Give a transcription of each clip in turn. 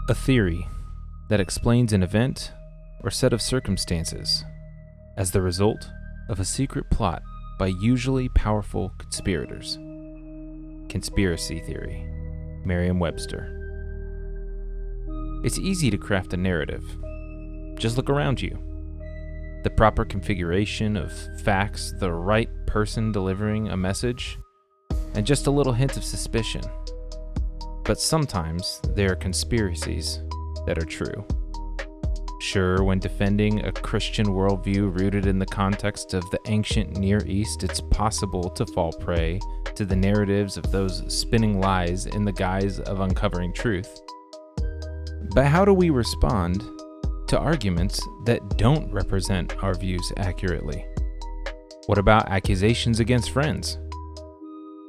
A theory that explains an event or set of circumstances as the result of a secret plot by usually powerful conspirators. Conspiracy theory, Merriam-Webster. It's easy to craft a narrative. Just look around you. The proper configuration of facts, the right person delivering a message, and just a little hint of suspicion. But sometimes there are conspiracies that are true. Sure, when defending a Christian worldview rooted in the context of the ancient Near East, it's possible to fall prey to the narratives of those spinning lies in the guise of uncovering truth. But how do we respond to arguments that don't represent our views accurately? What about accusations against friends?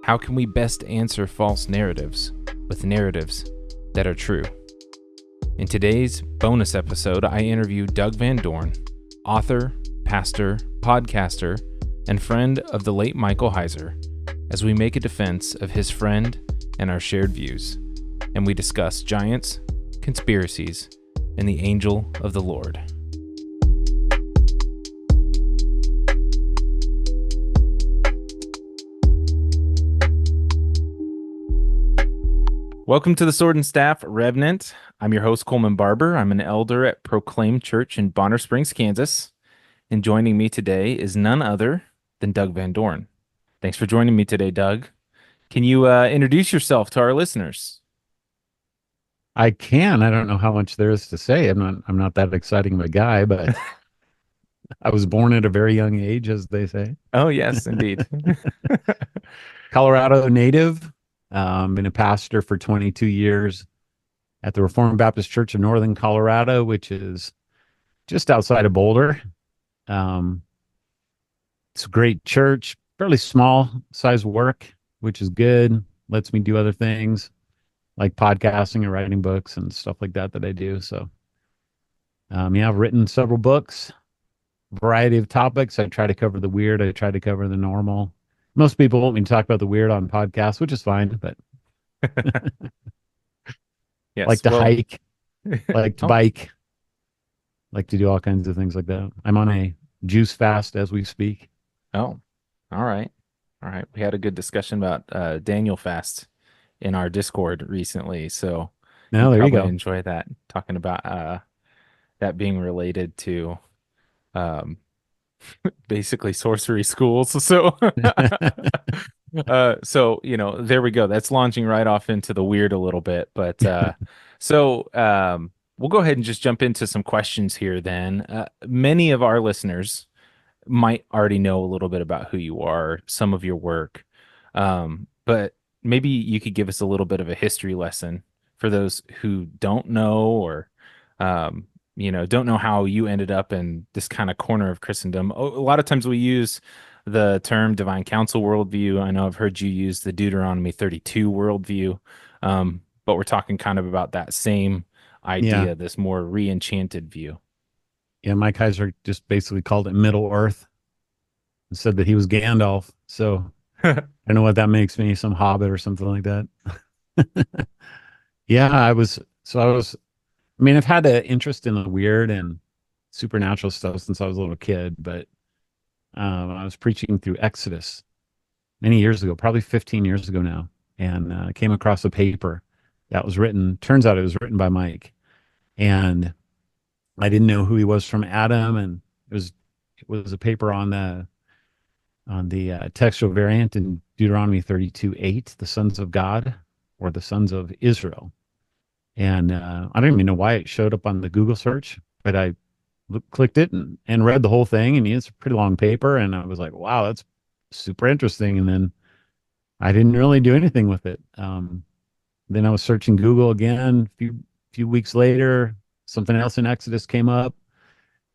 How can we best answer false narratives with narratives that are true? In today's bonus episode, I interview Doug Van Dorn, author, pastor, podcaster, and friend of the late Michael Hieser, as we make a defense of his friend and our shared views, and we discuss giants, conspiracies, and the angel of the Lord. Welcome to the Sword and Staff Revenant. I'm your host, Coleman Barber. I'm an elder at Proclaim Church in Bonner Springs, Kansas. And joining me today is none other than Doug Van Dorn. Thanks for joining me today, Doug. Can you introduce yourself to our listeners? I can. I don't know how much there is to say. I'm not that exciting of a guy, but I was born at a very young age, as they say. Oh, yes, indeed. Colorado native. Been a pastor for 22 years at the Reformed Baptist Church of Northern Colorado, which is just outside of Boulder. It's a great church, fairly small size work, which is good. Lets me do other things like podcasting and writing books and stuff like that I do. So, I've written several books, variety of topics. I try to cover the weird. I try to cover the normal. Most people want me to talk about the weird on podcasts, which is fine, but Yes, like to well, hike, like to oh, bike, like to do all kinds of things like that. I'm on a juice fast as we speak. oh, all right. All right. We had a good discussion about Daniel fast in our Discord recently, so No, you'd there you probably go. enjoy that, talking about that being related to um, basically sorcery schools. So, there we go. That's launching right off into the weird a little bit. But we'll go ahead and just jump into some questions here then. Many of our listeners might already know a little bit about who you are, some of your work. But maybe you could give us a little bit of a history lesson for those who don't know or don't know how you ended up in this kind of corner of Christendom. A lot of times we use the term divine council worldview. I know I've heard you use the Deuteronomy 32 worldview, but we're talking kind of about that same Yeah. idea, this more re-enchanted view. Yeah. Mike Heiser just basically called it Middle Earth and said that he was Gandalf. So I don't know what that makes me, some hobbit or something like that. Yeah, I've had an interest in the weird and supernatural stuff since I was a little kid, but I was preaching through Exodus many years ago, probably 15 years ago now, and came across a paper that was written. Turns out it was written by Mike, and I didn't know who he was from Adam, and it was a paper on the textual variant in Deuteronomy 32:8, the sons of God or the sons of Israel. And I don't even know why it showed up on the Google search, but I clicked it and read the whole thing. And it's a pretty long paper. And I was like, wow, that's super interesting. And then I didn't really do anything with it. Then I was searching Google again. A few weeks later, something else in Exodus came up,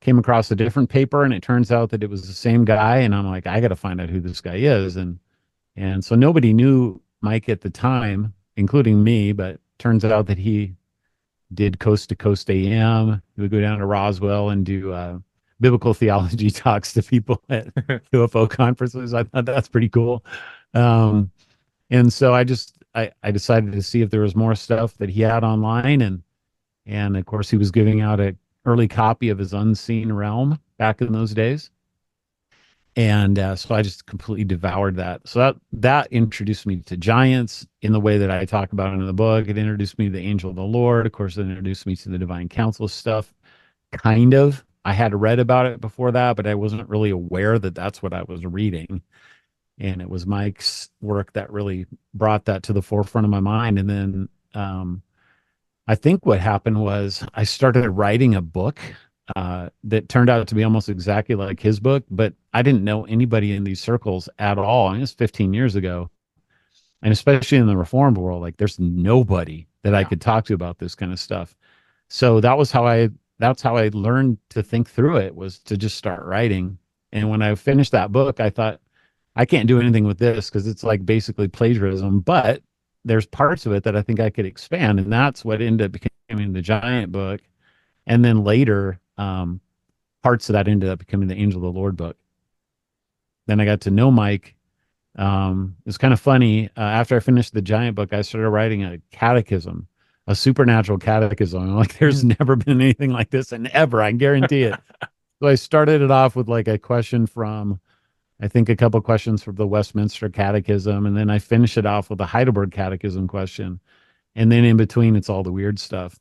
came across a different paper. And it turns out that it was the same guy. And I'm like, I got to find out who this guy is. And so nobody knew Mike at the time, including me, but turns out that he did Coast to Coast AM. He would go down to Roswell and do biblical theology talks to people at UFO conferences. I thought that's pretty cool. And so I decided to see if there was more stuff that he had online, and And of course, he was giving out an early copy of his Unseen Realm back in those days. And so I just completely devoured that. So that introduced me to giants in the way that I talk about it in the book. It introduced me to the angel of the Lord. Of course, it introduced me to the divine council stuff. Kind of. I had read about it before that, but I wasn't really aware that that's what I was reading. And it was Mike's work that really brought that to the forefront of my mind. And then I think what happened was I started writing a book that turned out to be almost exactly like his book, but I didn't know anybody in these circles at all. I mean, it was 15 years ago. And especially in the reformed world, like there's nobody that I Yeah. could talk to about this kind of stuff. So that's how I learned to think through it, was to just start writing. And when I finished that book, I thought, I can't do anything with this because it's like basically plagiarism, but there's parts of it that I think I could expand. And that's what ended up becoming the giant book. And then later, parts of that ended up becoming the Angel of the Lord book. Then I got to know Mike. It was kind of funny. After I finished the giant book, I started writing a catechism, a supernatural catechism. I'm like, there's never been anything like this, and ever, I guarantee it. So I started it off with like a question from, I think, a couple questions from the Westminster Catechism, and then I finish it off with a Heidelberg Catechism question, and then in between, it's all the weird stuff.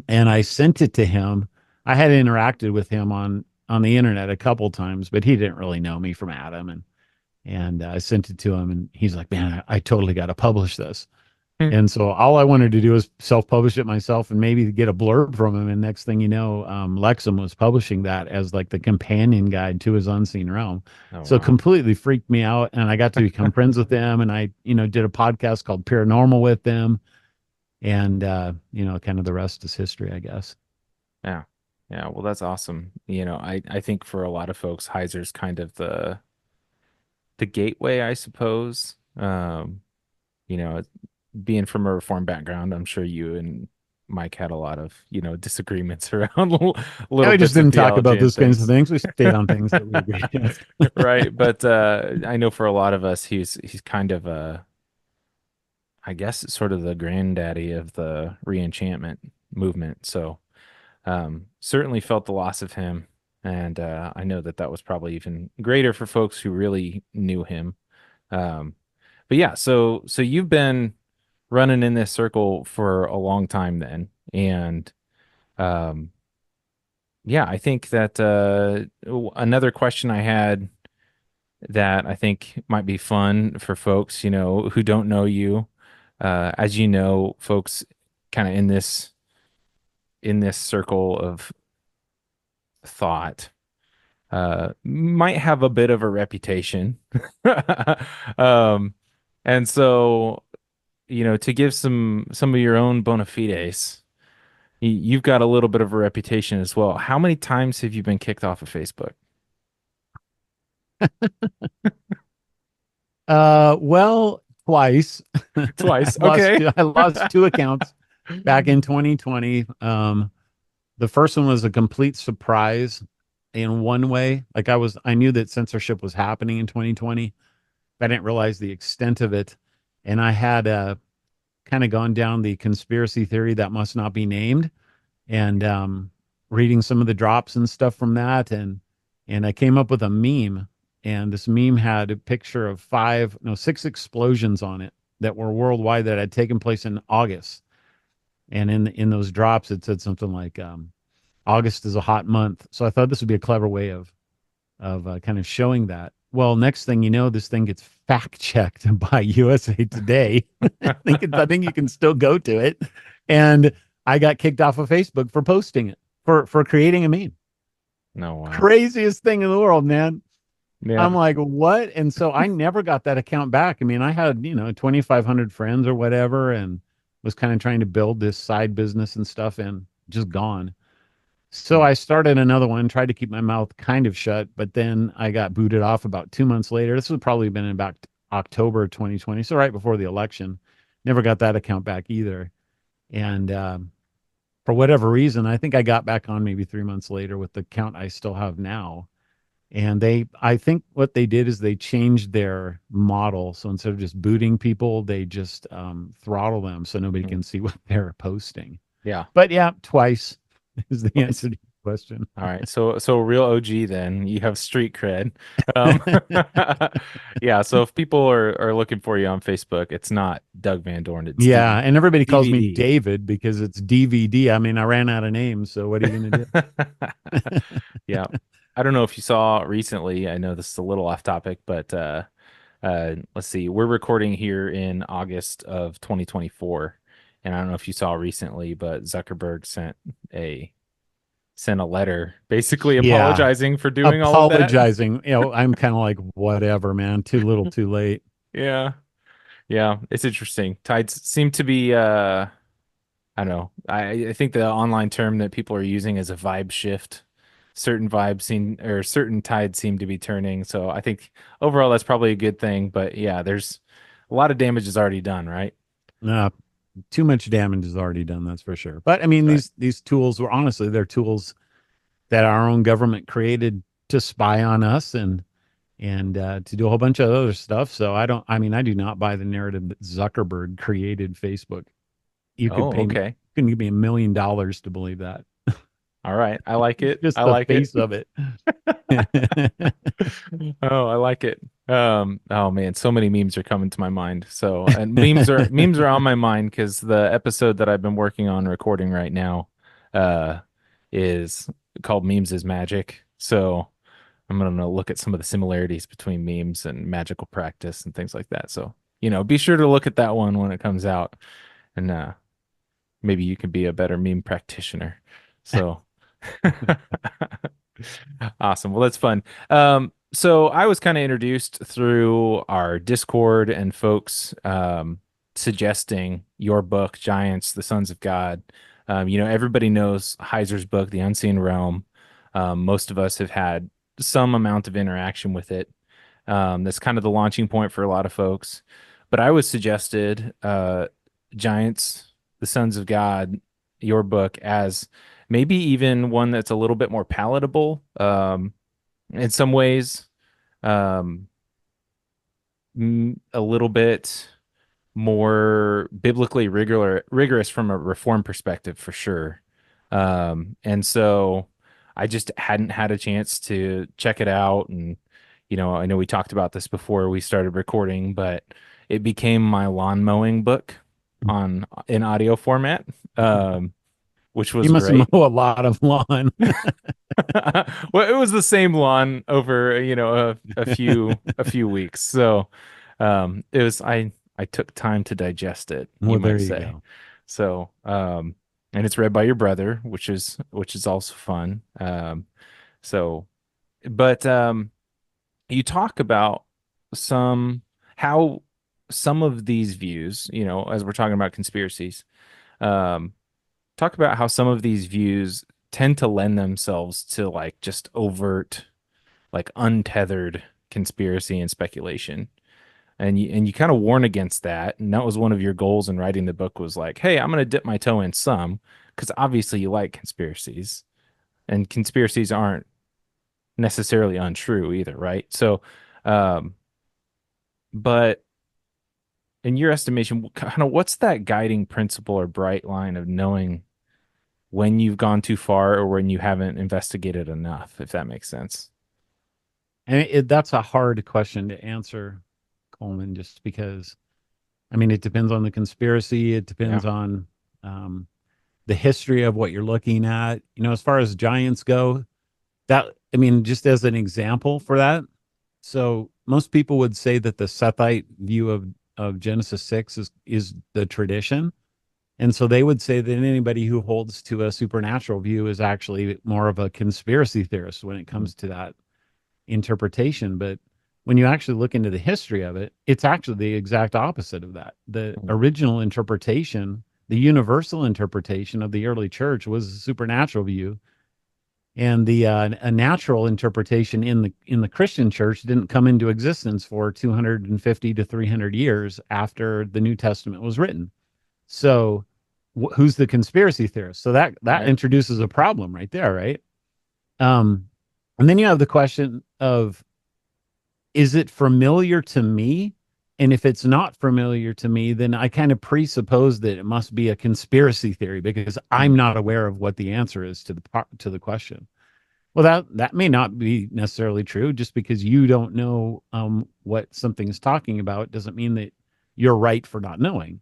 And I sent it to him. I had interacted with him on the internet a couple times, but he didn't really know me from Adam, and I sent it to him, and he's like, "Man, I totally got to publish this." And so all I wanted to do was self-publish it myself and maybe get a blurb from him. And next thing you know, Lexham was publishing that as like the companion guide to his Unseen Realm. Oh, So it wow. completely freaked me out. And I got to become friends with them. And I, did a podcast called Paranormal with them. And, kind of the rest is history, I guess. Yeah. Yeah. Well, that's awesome. I think for a lot of folks, Heiser's kind of the gateway, I suppose. You know, being from a reform background, I'm sure you and Mike had a lot of, disagreements around And little we just bits of didn't talk theology about and those kinds of things. things. We stayed on things that we agreed with. Right. But I know for a lot of us, he's kind of I guess sort of the granddaddy of the reenchantment movement. So certainly felt the loss of him. And I know that that was probably even greater for folks who really knew him. Um, but yeah, so you've been running in this circle for a long time then. And um, yeah, I think that another question I had that I think might be fun for folks, who don't know you. As you know, folks kind of in this circle of thought might have a bit of a reputation. um, and so, to give some of your own bona fides, you've got a little bit of a reputation as well. How many times have you been kicked off of Facebook? Well, twice. Twice. Okay. I lost two accounts back in 2020. The first one was a complete surprise in one way. Like I knew that censorship was happening in 2020, but I didn't realize the extent of it. And I had kind of gone down the conspiracy theory that must not be named, and reading some of the drops and stuff from that, and I came up with a meme, and this meme had a picture of six explosions on it that were worldwide that had taken place in August. And in those drops, it said something like, August is a hot month. So I thought this would be a clever way of kind of showing that. Well, next thing you know, this thing gets fact checked by USA Today. I think you can still go to it, and I got kicked off of Facebook for posting it, for creating a meme. No, wow. Craziest thing in the world, man. I'm Yeah. like, what? And so I never got that account back. I mean, I had 2,500 friends or whatever, and was kind of trying to build this side business and stuff, and just gone. So Hmm. I started another one, tried to keep my mouth kind of shut, but then I got booted off about 2 months later. This would probably been in about October 2020, so right before the election. Never got that account back either. And for whatever reason, I think I got back on maybe 3 months later with the account I still have now. And I think what they did is they changed their model. So instead of just booting people, they just throttle them so nobody Hmm. can see what they're posting. Yeah. But yeah, twice is the Twice. answer to your question. All right. So a real OG then. You have street cred. Um, yeah, so if people are looking for you on Facebook, it's not Doug Van Dorn, it's Yeah, and everybody calls me DVD. David because it's DVD. I mean, I ran out of names, so what are you going to do? Yeah. I don't know if you saw recently, I know this is a little off topic, but let's see. We're recording here in August of 2024, and I don't know if you saw recently, but Zuckerberg sent a letter basically Yeah, apologizing for doing all of that. apologizing. I'm kind of like, whatever, man. Too little, too late. Yeah. Yeah, it's interesting. Tides seem to be I don't know. I think the online term that people are using is a vibe shift. Certain vibes seem or certain tides seem to be turning. So I think overall that's probably a good thing. But yeah, there's a lot of damage is already done, right? Uh, Too much damage is already done, that's for sure. But I mean, Right. these tools were honestly they're tools that our own government created to spy on us and to do a whole bunch of other stuff. So I don't. I mean, I do not buy the narrative that Zuckerberg created Facebook. You could Oh, pay me. okay. You can give me $1 million to believe that. All right. I like It's it. just I the like it. face of it. Oh, I like it. Oh man, so many memes are coming to my mind. So, and memes are on my mind because the episode that I've been working on recording right now, uh, is called Memes is Magic. So I'm gonna look at some of the similarities between memes and magical practice and things like that. So, be sure to look at that one when it comes out, and maybe you can be a better meme practitioner. So. Awesome. Well, that's fun. So I was kind of introduced through our Discord and folks suggesting your book, Giants, the Sons of God. Everybody knows Heiser's book, The Unseen Realm. Most of us have had some amount of interaction with it. That's kind of the launching point for a lot of folks. But I was suggested Giants, the Sons of God, your book, as maybe even one that's a little bit more palatable in some ways, um, a little bit more biblically rigorous from a reform perspective for sure. And so I just hadn't had a chance to check it out. And, I know we talked about this before we started recording, but it became my lawn mowing book in audio format, which You was must mow great. a lot of lawn. Well, it was the same lawn over, a few weeks. So, it was I took time to digest it, you Well, there might you say. go. So, and it's read by your brother, which is also fun. So, but you talk about some how some of these views, as we're talking about conspiracies, um, talk about how some of these views tend to lend themselves to like just overt, like untethered conspiracy and speculation. And you kind of warn against that. And that was one of your goals in writing the book was like, hey, I'm going to dip my toe in some because obviously you like conspiracies and conspiracies aren't necessarily untrue either, right? So, um, but in your estimation, kind of what's that guiding principle or bright line of knowing when you've gone too far or when you haven't investigated enough, if that makes sense? And that's a hard question to answer, Coleman, just because, I mean, it depends on the conspiracy. It Yeah. depends on um, the history of what you're looking at. As far as giants go, I mean, just as an example for that. So most people would say that the Sethite view of Genesis 6 is the tradition. And so they would say that anybody who holds to a supernatural view is actually more of a conspiracy theorist when it comes to that interpretation. But when you actually look into the history of it, it's actually the exact opposite of that. The Mm. original interpretation, the universal interpretation of the early church was a supernatural view, and the a natural interpretation in the Christian church didn't come into existence for 250 to 300 years after the New Testament was written. So who's the conspiracy theorist? So that Right. introduces a problem right there, right? Um, and then you have the question of, is it familiar to me And if it's not familiar to me, then I kind of presuppose that it must be a conspiracy theory because I'm Mhm. not aware of what the answer is to the question. Well, that may not be necessarily true. Just because you don't know what something's talking about doesn't mean that you're right for not knowing.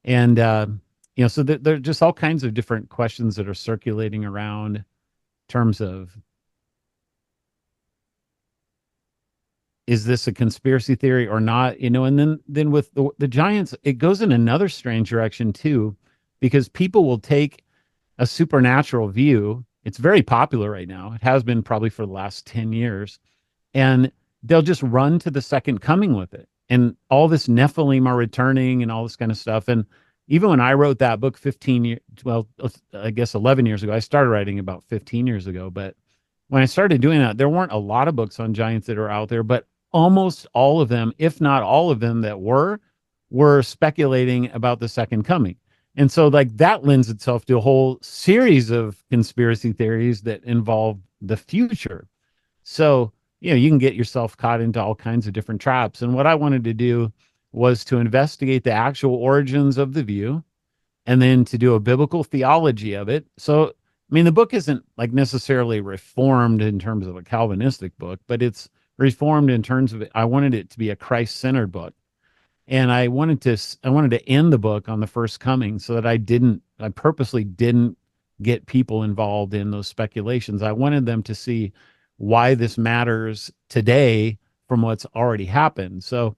And so there are just all kinds of different questions that are circulating around in terms of, is this a conspiracy theory or not? And then with the giants, it goes in another strange direction too, because people will take a supernatural view. It's very popular right now. It has been probably for the last 10 years. And they'll just run to the second coming with it. And all this Nephilim are returning and all this kind of stuff. And even when I wrote that book 15 years, well, I guess 11 years ago, I started writing about 15 years ago. But when I started doing that, there weren't a lot of books on giants that are out there, but almost all of them, if not all of them that were speculating about the second coming. And so like that lends itself to a whole series of conspiracy theories that involve the future. So, you can get yourself caught into all kinds of different traps. And what I wanted to do was to investigate the actual origins of the view and then to do a biblical theology of it. So, I mean, the book isn't like necessarily reformed in terms of a Calvinistic book, but it's reformed in terms of I wanted it to be a Christ-centered book. And I wanted to end the book on the first coming so that I purposely didn't get people involved in those speculations. I wanted them to see why this matters today from what's already happened. So,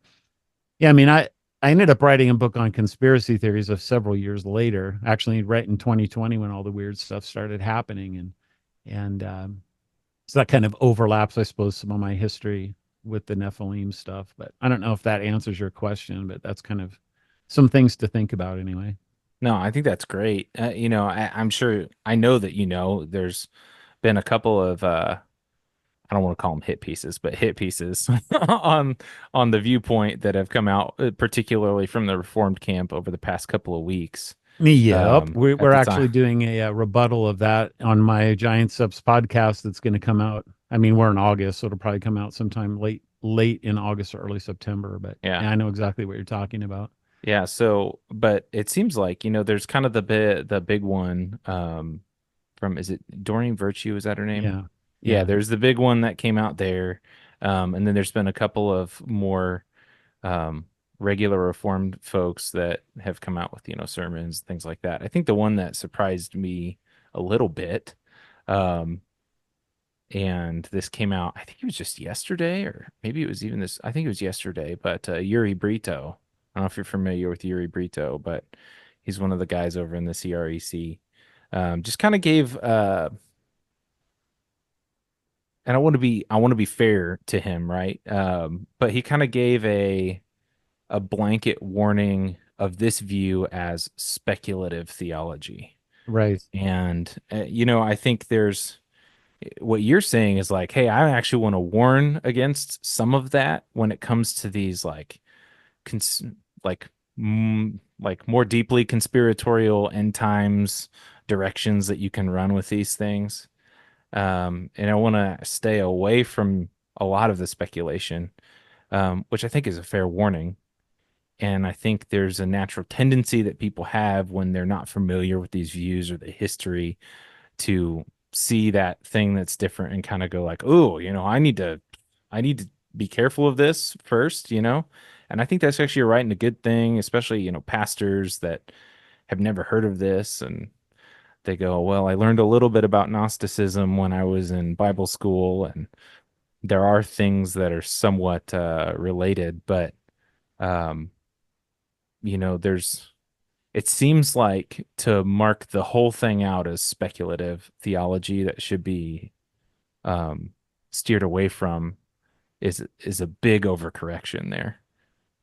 yeah, I mean, I ended up writing a book on conspiracy theories of several years later, actually right in 2020 when all the weird stuff started happening. And so that kind of overlaps, I suppose, some of my history with the Nephilim stuff. But I don't know if that answers your question, but that's kind of some things to think about anyway. No, I think that's great. I'm sure I know that there's been a couple of I don't want to call them hit pieces, but hit pieces on the viewpoint that have come out, particularly from the Reformed camp over the past couple of weeks. Yep, At we're the time, actually doing a rebuttal of that on my Giant Subs podcast that's going to come out. I mean, we're in August, so it'll probably come out sometime late in August or early September. But yeah, yeah, I know exactly what you're talking about. yeah. So, but it seems like there's kind of the big one from, is it Doreen Virtue? Is that her name? Yeah, Yeah, yeah, there's the big one that came out there, and then there's been a couple of more um, regular Reformed folks that have come out with sermons, things like that. I think the one that surprised me a little bit, um, and this came out, I think it was just yesterday, or maybe it was even this. I think it was yesterday, but Yuri Brito. I don't know if you're familiar with Yuri Brito, but he's one of the guys over in the CREC. Just kind of gave and I want to be fair to him, right? But he kind of gave a blanket warning of this view as speculative theology. right, And I think there's what you're saying is like, hey, I actually want to warn against some of that when it comes to these like cons- like like more deeply conspiratorial end times directions that you can run with these things. And I want to stay away from a lot of the speculation, which I think is a fair warning. And I think there's a natural tendency that people have when they're not familiar with these views or the history to see that thing that's different and kind of go like, oh, I need to be careful of this first. And I think that's actually a right and a good thing, especially, pastors that have never heard of this and they go, well, I learned a little bit about Gnosticism when I was in Bible school, and there are things that are somewhat related, but um, there's it seems like to mark the whole thing out as speculative theology that should be um, steered away from is a big overcorrection there.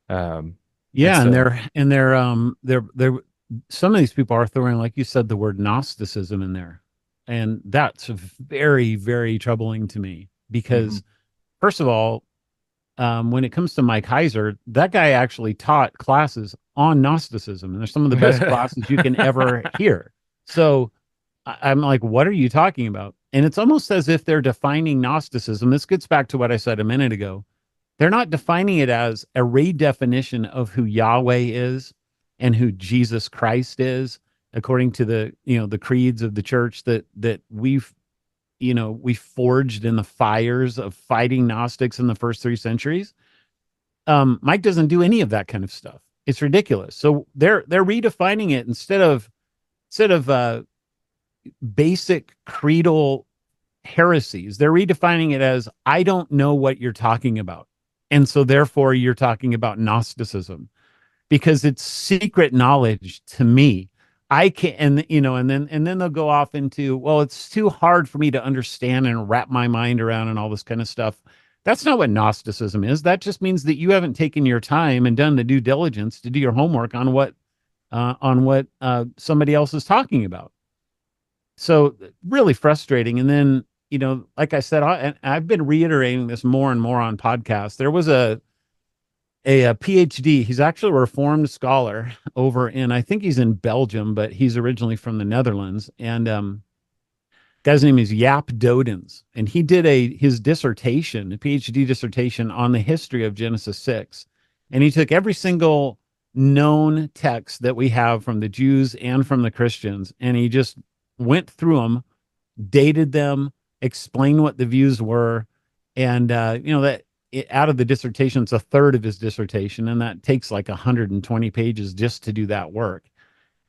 Um, and yeah, and so, they're some of these people are throwing, like you said, the word Gnosticism in there, and that's very, very troubling to me mhm. because first of all, when it comes to Mike Hieser, that guy actually taught classes on Gnosticism, and they're some of the best classes you can ever hear. So I'm like, what are you talking about? And it's almost as if they're defining Gnosticism. This gets back to what I said a minute ago. They're not defining it as a redefinition of who Yahweh is and who Jesus Christ is, according to the creeds of the church that we forged in the fires of fighting Gnostics in the first 3 centuries. Mike doesn't do any of that kind of stuff. It's ridiculous. So they're redefining it instead of basic creedal heresies. They're redefining it as, I don't know what you're talking about. And so therefore you're talking about Gnosticism because it's secret knowledge to me. I can't, and then they'll go off into, well, it's too hard for me to understand and wrap my mind around and all this kind of stuff. That's not what Gnosticism is. That just means that you haven't taken your time and done the due diligence to do your homework on what somebody else is talking about. So really frustrating. And then, like I said, I've been reiterating this more and more on podcasts. There was a PhD. He's actually a Reformed scholar over in, I think he's in Belgium, but he's originally from the Netherlands. And guy's name is Jaap Dodens, and he did his dissertation, a PhD dissertation on the history of Genesis 6. And he took every single known text that we have from the Jews and from the Christians, and he just went through them, dated them, explained what the views were, and out of the dissertation, it's a third of his dissertation, and that takes like 120 pages just to do that work.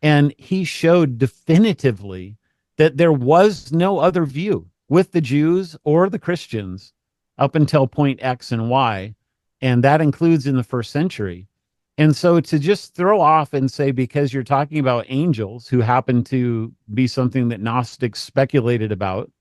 And he showed definitively that there was no other view with the Jews or the Christians up until point X and Y, and that includes in the first century. And so to just throw off and say, because you're talking about angels who happen to be something that Gnostics speculated about,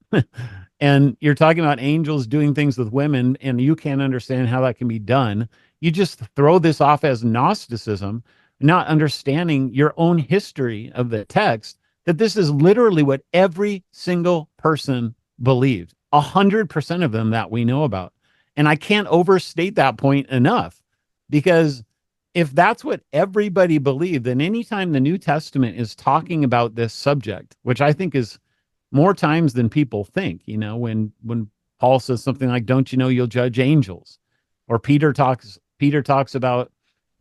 and you're talking about angels doing things with women, and you can't understand how that can be done, you just throw this off as Gnosticism, not understanding your own history of the text, that this is literally what every single person believed, 100% of them that we know about. And I can't overstate that point enough, because if that's what everybody believed, then anytime the New Testament is talking about this subject, which I think is more times than people think, when Paul says something like, don't you know you'll judge angels? Or Peter talks about,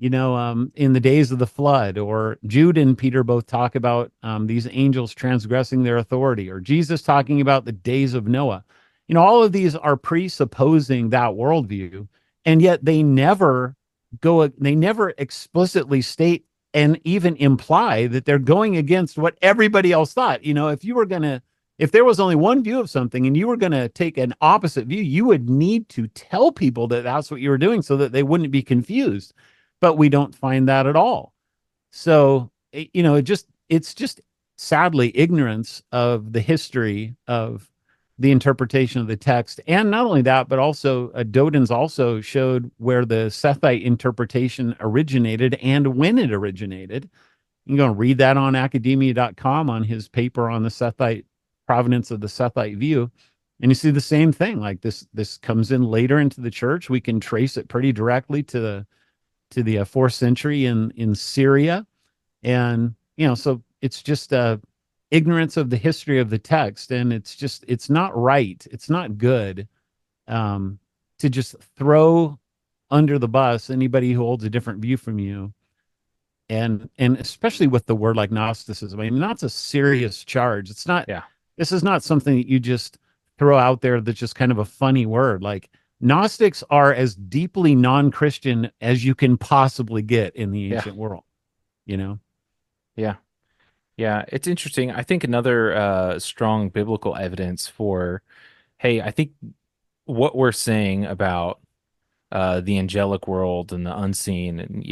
in the days of the flood, or Jude and Peter both talk about these angels transgressing their authority, or Jesus talking about the days of Noah. All of these are presupposing that worldview, and yet they never explicitly state and even imply that they're going against what everybody else thought. If there was only one view of something and you were going to take an opposite view, you would need to tell people that that's what you were doing so that they wouldn't be confused. But we don't find that at all. So, it's just sadly ignorance of the history of the interpretation of the text. And not only that, but also Dodens also showed where the Sethite interpretation originated and when it originated. You can go and read that on academia.com on his paper on the Sethite provenance of the Sethite view. And you see the same thing. Like this comes in later into the church. We can trace it pretty directly to the fourth century in Syria. And, so it's just ignorance of the history of the text. And it's not right. It's not good to just throw under the bus anybody who holds a different view from you. And especially with the word like Gnosticism. I mean, that's a serious charge. It's not, Yeah. This is not something that you just throw out there that's just kind of a funny word. Like, Gnostics are as deeply non-Christian as you can possibly get in the ancient world, Yeah. Yeah. It's interesting. I think another strong biblical evidence for, hey, I think what we're saying about the angelic world and the unseen, and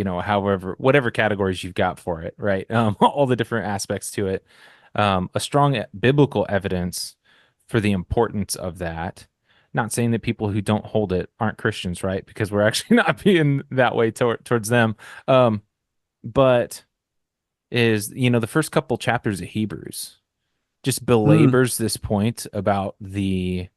whatever categories you've got for it, right? All the different aspects to it. A strong biblical evidence for the importance of that. Not saying that people who don't hold it aren't Christians, right? Because we're actually not being that way towards them. But is, the first couple chapters of Hebrews just belabors this point about the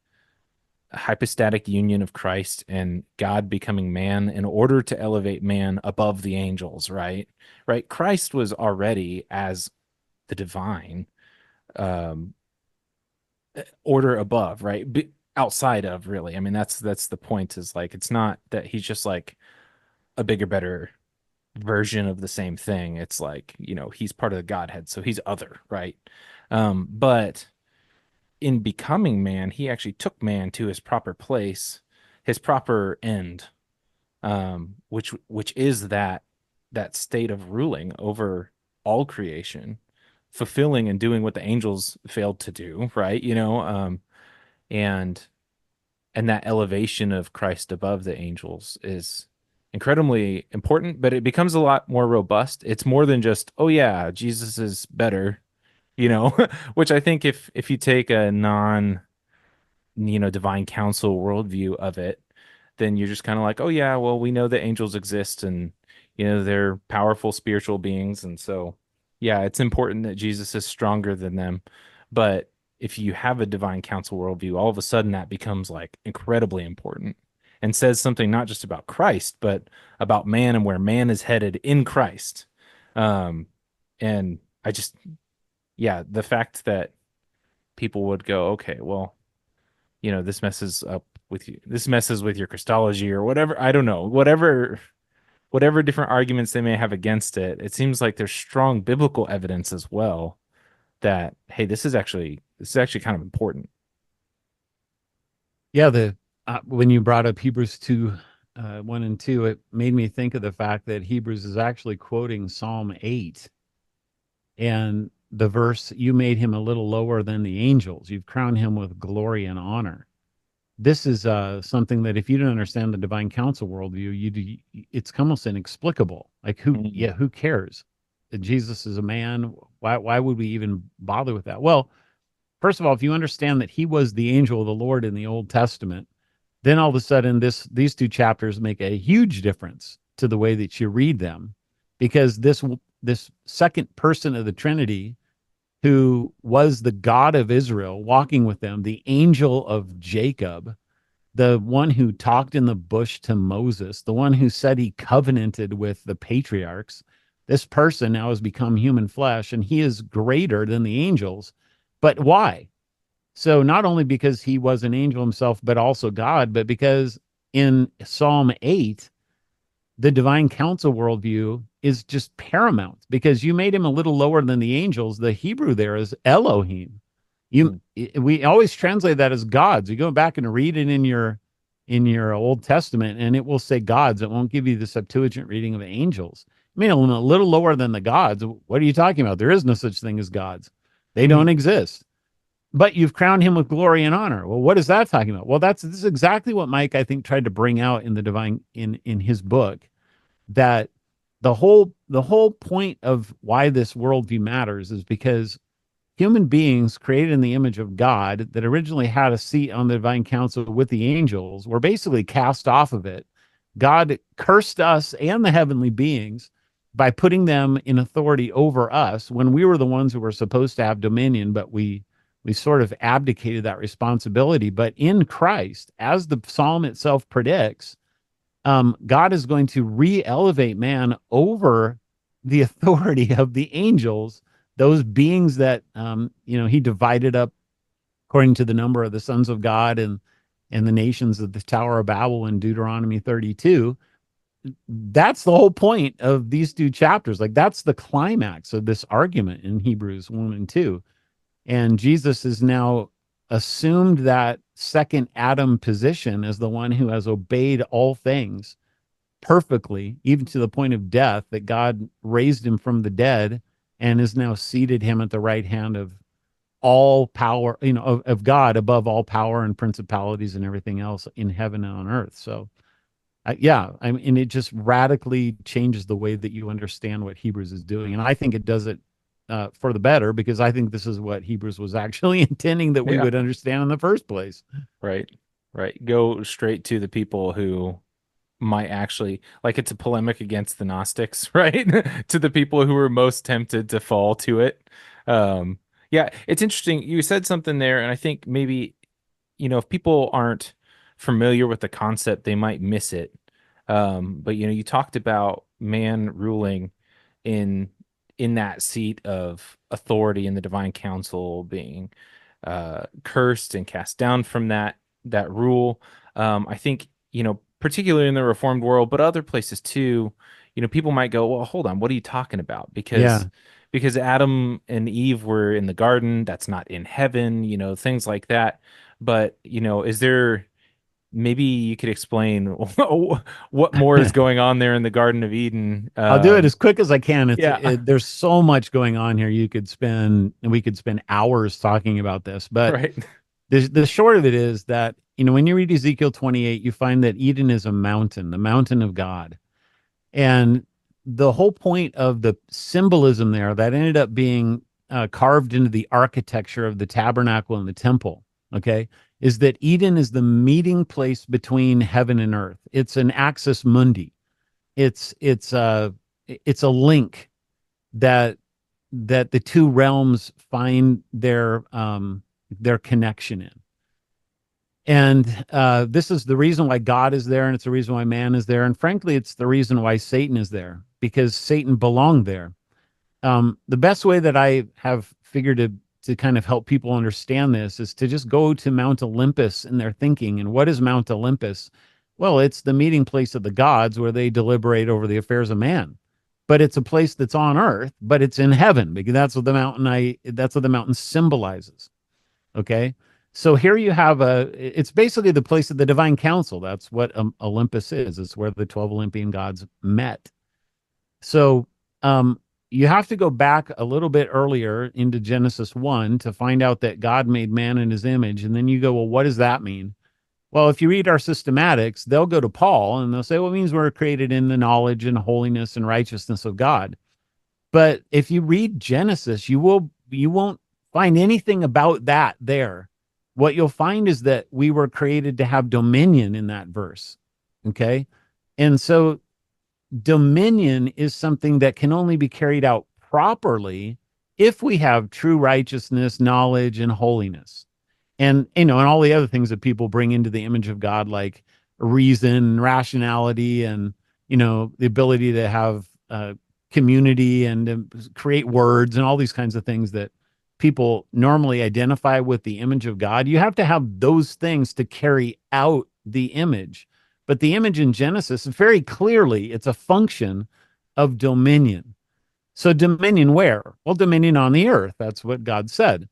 hypostatic union of Christ and God becoming man in order to elevate man above the angels, right? Right. Christ was already as the divine order above, right? outside of, really. I mean, that's the point, is like it's not that he's just like a bigger, better version of the same thing. It's like, he's part of the Godhead, so he's other, right? But in becoming man, he actually took man to his proper place, his proper end, which is that state of ruling over all creation, fulfilling and doing what the angels failed to do, right? And that elevation of Christ above the angels is incredibly important, but it becomes a lot more robust. It's more than just, oh yeah, Jesus is better, which I think if you take a non, divine council worldview of it, then you're just kind of like, oh yeah, well, we know that angels exist, and they're powerful spiritual beings, and so yeah, it's important that Jesus is stronger than them. But if you have a divine council worldview, all of a sudden that becomes like incredibly important and says something not just about Christ, but about man and where man is headed in Christ. Um, and I just, yeah, the fact that people would go, okay, well, this messes up with you. This messes with your Christology or whatever. I don't know. Whatever different arguments they may have against it, it seems like there's strong biblical evidence as well that, hey, this is actually kind of important. Yeah, the when you brought up Hebrews 2, 1 and 2, it made me think of the fact that Hebrews is actually quoting Psalm 8, and the verse, "You made him a little lower than the angels. You've crowned him with glory and honor." This is something that if you don't understand the divine council worldview, it's almost inexplicable. Like Mm. who cares? That Jesus is a man. Why would we even bother with that? Well, first of all, if you understand that he was the angel of the Lord in the Old Testament, then all of a sudden these two chapters make a huge difference to the way that you read them, because this second person of the Trinity, who was the God of Israel walking with them, the angel of Jacob, the one who talked in the bush to Moses, the one who said he covenanted with the patriarchs, this person now has become human flesh, and he is greater than the angels. But why? So not only because he was an angel himself, but also God, but because in Psalm 8, the divine council worldview is just paramount, because you made him a little lower than the angels. The Hebrew there is Elohim. Mm. We always translate that as gods. You go back and read it in your Old Testament, and it will say gods. It won't give you the Septuagint reading of angels. I mean, a little lower than the gods. What are you talking about? There is no such thing as gods. They don't exist. But you've crowned him with glory and honor. Well, what is that talking about? Well, this is exactly what Mike, I think, tried to bring out in the divine in his book, that the whole point of why this worldview matters is because human beings created in the image of God that originally had a seat on the divine council with the angels were basically cast off of it. God cursed us and the heavenly beings by putting them in authority over us when we were the ones who were supposed to have dominion, but we sort of abdicated that responsibility. But in Christ, as the psalm itself predicts, God is going to re-elevate man over the authority of the angels, those beings that he divided up according to the number of the sons of God and the nations of the Tower of Babel in Deuteronomy 32. That's the whole point of these two chapters. Like, that's the climax of this argument in Hebrews 1 and 2. And Jesus is now assumed that second Adam position as the one who has obeyed all things perfectly, even to the point of death, that God raised him from the dead and has now seated him at the right hand of all power, of God above all power and principalities and everything else in heaven and on earth. So, yeah, I mean, and it just radically changes the way that you understand what Hebrews is doing. And I think it does it for the better, because I think this is what Hebrews was actually intending that we Yeah. would understand in the first place. Right. Right. Go straight to the people who might actually, like, it's a polemic against the Gnostics, right? To the people who were most tempted to fall to it. Yeah, it's interesting. You said something there, and I think maybe, if people aren't familiar with the concept, they might miss it. But you talked about man ruling in that seat of authority in the divine council, being cursed and cast down from that that rule. I think, particularly in the Reformed world, but other places too, people might go, well, hold on, what are you talking about? Yeah. Because Adam and Eve were in the garden, that's not in heaven, things like that. But, is there maybe you could explain what more is going on there in the Garden of Eden? I'll do it as quick as I can. Yeah, There's so much going on here. We could spend hours talking about this, but right. the short of it is that, when you read Ezekiel 28, you find that Eden is a mountain, the mountain of God. And the whole point of the symbolism there that ended up being carved into the architecture of the tabernacle and the temple, okay, is that Eden is the meeting place between heaven and earth. It's an axis mundi. It's a link that the two realms find their connection in. And this is the reason why God is there, and it's the reason why man is there, and frankly, it's the reason why Satan is there, because Satan belonged there. The best way that I have figured to kind of help people understand this is to just go to Mount Olympus in their thinking. And what is Mount Olympus? Well, it's the meeting place of the gods where they deliberate over the affairs of man. But it's a place that's on earth, but it's in heaven, because that's what the mountain symbolizes. Okay. So here you have it's basically the place of the divine council. That's what Olympus is. It's where the 12 Olympian gods met. So you have to go back a little bit earlier into Genesis 1 to find out that God made man in his image. And then you go, well, what does that mean? Well, if you read our systematics, they'll go to Paul and they'll say, well, it means we're created in the knowledge and holiness and righteousness of God. But if you read Genesis, you won't find anything about that there. What you'll find is that we were created to have dominion in that verse. Okay. And so dominion is something that can only be carried out properly if we have true righteousness, knowledge, and holiness. And all the other things that people bring into the image of God, like reason, rationality, and the ability to have community and create words and all these kinds of things that people normally identify with the image of God. You have to have those things to carry out the image. But the image in Genesis, very clearly, it's a function of dominion. So dominion where? Well, dominion on the earth. That's what God said.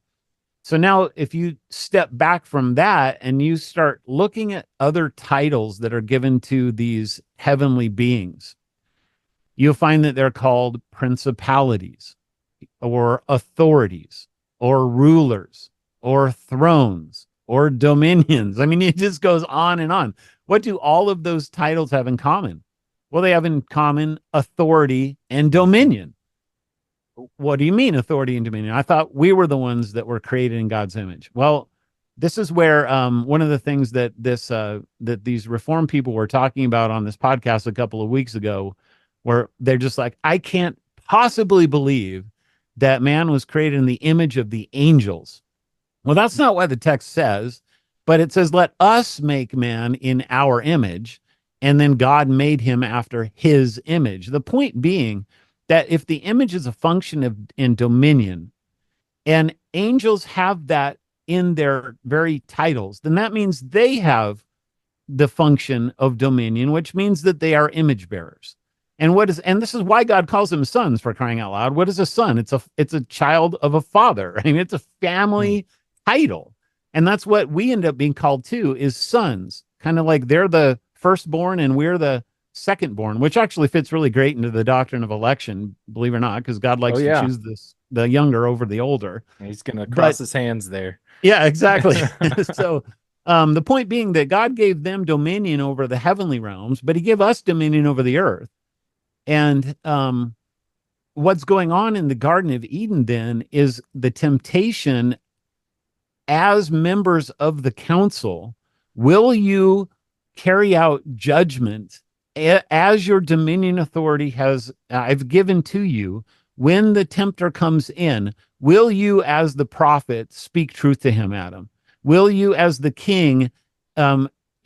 So now if you step back from that and you start looking at other titles that are given to these heavenly beings, you'll find that they're called principalities or authorities or rulers or thrones or dominions. I mean, it just goes on and on. What do all of those titles have in common? Well, they have in common authority and dominion. What do you mean authority and dominion? I thought we were the ones that were created in God's image. Well, this is where one of the things that these Reformed people were talking about on this podcast a couple of weeks ago, where they're just like, I can't possibly believe that man was created in the image of the angels. Well, that's not what the text says, but it says, let us make man in our image. And then God made him after his image. The point being that if the image is a function of in dominion, and angels have that in their very titles, then that means they have the function of dominion, which means that they are image bearers. And this is why God calls them sons, for crying out loud. What is a son? It's a child of a father. I mean, it's a family title. And that's what we end up being called too, is sons. Kind of like they're the firstborn and we're the secondborn, which actually fits really great into the doctrine of election, believe it or not, because God Oh likes to yeah, choose the younger over the older. he's gonna cross But his hands there. yeah, exactly. So the point being that God gave them dominion over the heavenly realms, but he gave us dominion over the earth. And what's going on in the Garden of Eden then is the temptation as members of the council. Will you carry out judgment as your dominion authority I've given to you? When the tempter comes in, will you, as the prophet, speak truth to him, Adam? Will you, as the king,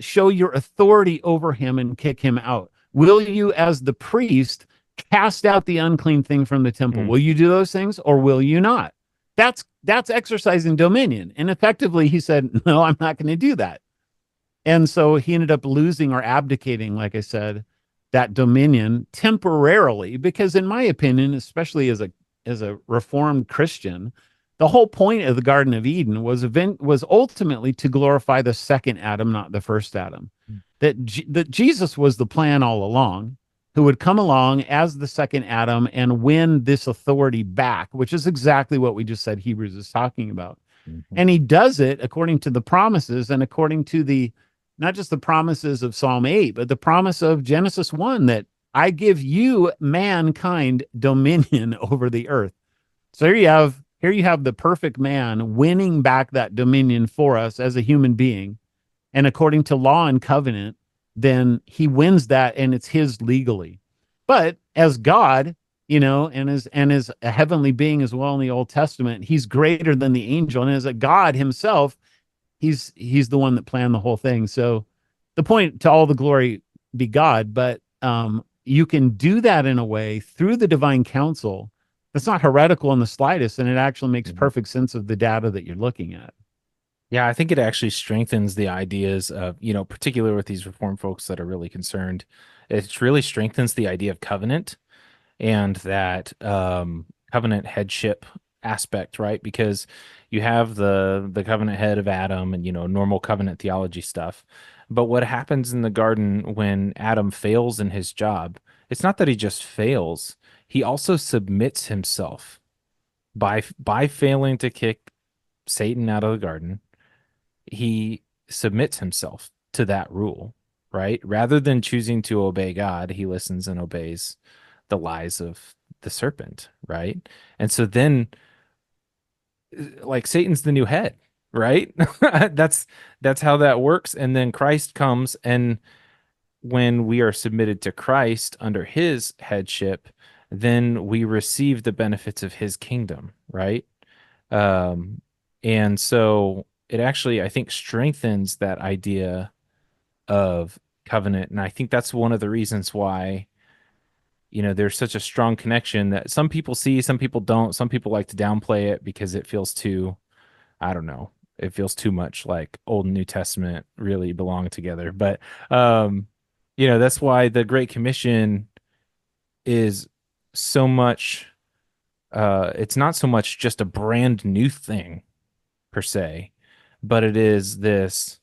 show your authority over him and kick him out? Will you, as the priest, cast out the unclean thing from the temple? Will you do those things or will you not? That's exercising dominion. And effectively, he said, no, I'm not going to do that. And so he ended up losing or abdicating, like I said, that dominion temporarily, because in my opinion, especially as a reformed Christian, the whole point of the Garden of Eden was ultimately to glorify the second Adam, not the first Adam. That Jesus was the plan all along, who would come along as the second Adam and win this authority back, which is exactly what we just said Hebrews is talking about. Mhm. And he does it according to the promises and according to the not just the promises of Psalm 8, but the promise of Genesis 1 that I give you mankind dominion over the earth. So here you have the perfect man winning back that dominion for us as a human being. And according to law and covenant, then he wins that and it's his legally. But as God, and as a heavenly being as well in the Old Testament, he's greater than the angel. And as a God himself, he's the one that planned the whole thing. So the point, to all the glory be God, but you can do that in a way through the divine counsel that's not heretical in the slightest, and it actually makes Mhm. perfect sense of the data that you're looking at. Yeah, I think it actually strengthens the ideas of, particularly with these reform folks that are really concerned. It really strengthens the idea of covenant and that covenant headship aspect, right? Because you have the covenant head of Adam and normal covenant theology stuff. But what happens in the garden when Adam fails in his job, it's not that he just fails, he also submits himself by failing to kick Satan out of the garden. He submits himself to that rule, right? Rather than choosing to obey God, he listens and obeys the lies of the serpent, right? And so then like Satan's the new head, right? that's that's how that works. And then Christ comes, and when we are submitted to Christ under his headship, then we receive the benefits of his kingdom, right? Um, and so it actually, I think, strengthens that idea of covenant. And I think that's one of the reasons why, there's such a strong connection that some people see, some people don't. Some people like to downplay it because it feels too, I don't know, it feels too much like Old and New Testament really belong together. But, that's why the Great Commission is so much, it's not so much just a brand new thing per se, but it is this